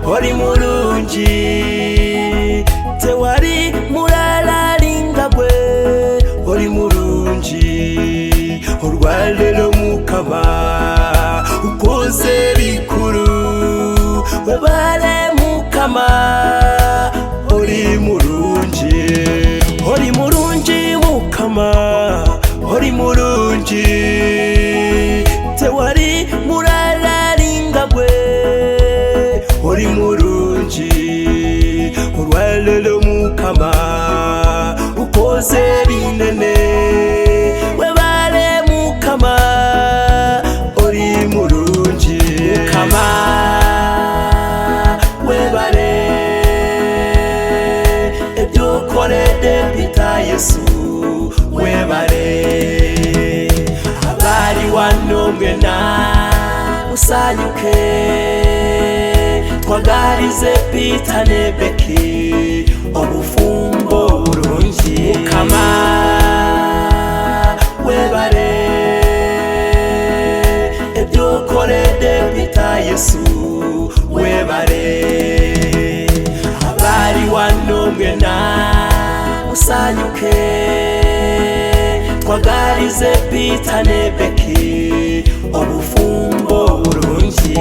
Ori mulungi tewari muralalinga gwe ori mulungi olwalero mukama ukoze bikuru webale mukama ori mulungi mukama ori mulungi tewari muralalinga gwe ori mulungi olwalero mukama ukoze binene webale mukama ori mulungi mukama webale ebyokolede mpita Yesu webale abali wano mwena musanyuke twagalize Peter ne Becky obufumbo bulungi mukama webale ebyokolede Peter Yesu webale abali wano mwena musanyuke twagalize Peter ne Becky obufumbo bulungi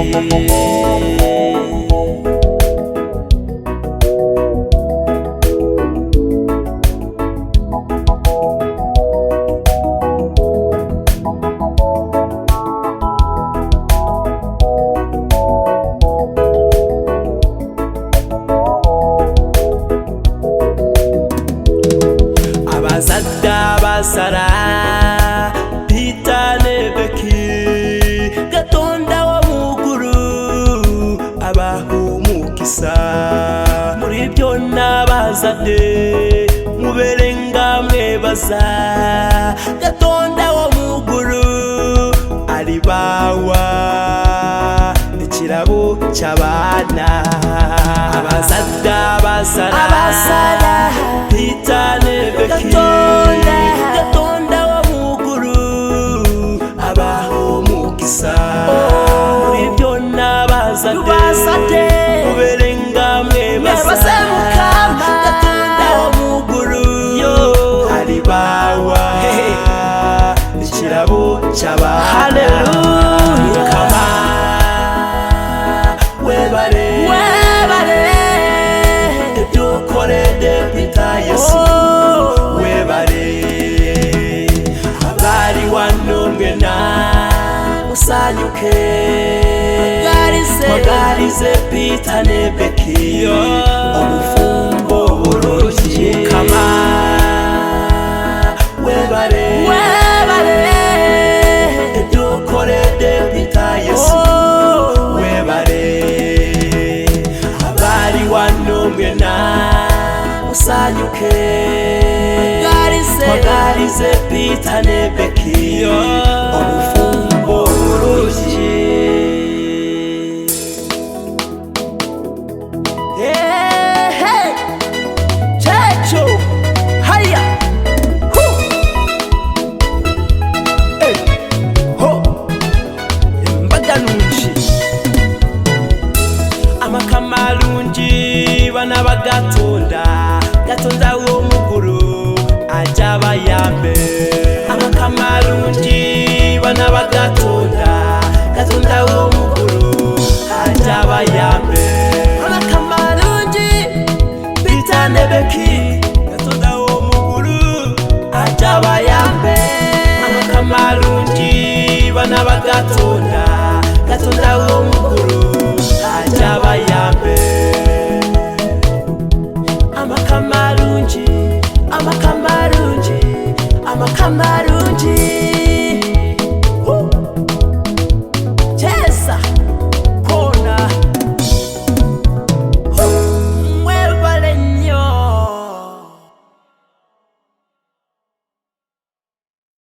abazadda basara Peter ne Becky Katonda wa muguru abahumukisa muri byonna bazadde muberenga mwebaza Katonda wa muguru alibawa ekirabo ky'abaana abazadda basara Peter ne Becky Katonda wa muguru abahumukisa muri byonna bazadde muberenga mwebaza Katonda wa muguru alibawa ekirabo ky'abaana mukama webale ebyokolede Peter Yesu webale abali wano mwena musanyuke twagalize Peter ne Becky obufumbo bulungi mukama webale ebyokolede Peter Yesu webale abali wano mwena musanyuke twagalize Peter ne Becky obufumbo bulungi checho haya embagalungi amakamalungi bana bagatonda Katonda w'omuguru ajja bayambe amakamalungi bana bagatonda Katonda w'omuguru ajja bayambe amakamalungi Peter ne Becky Katonda w'omuguru ajja bayambe amakamalungi bana bagatonda Katonda w'omuguru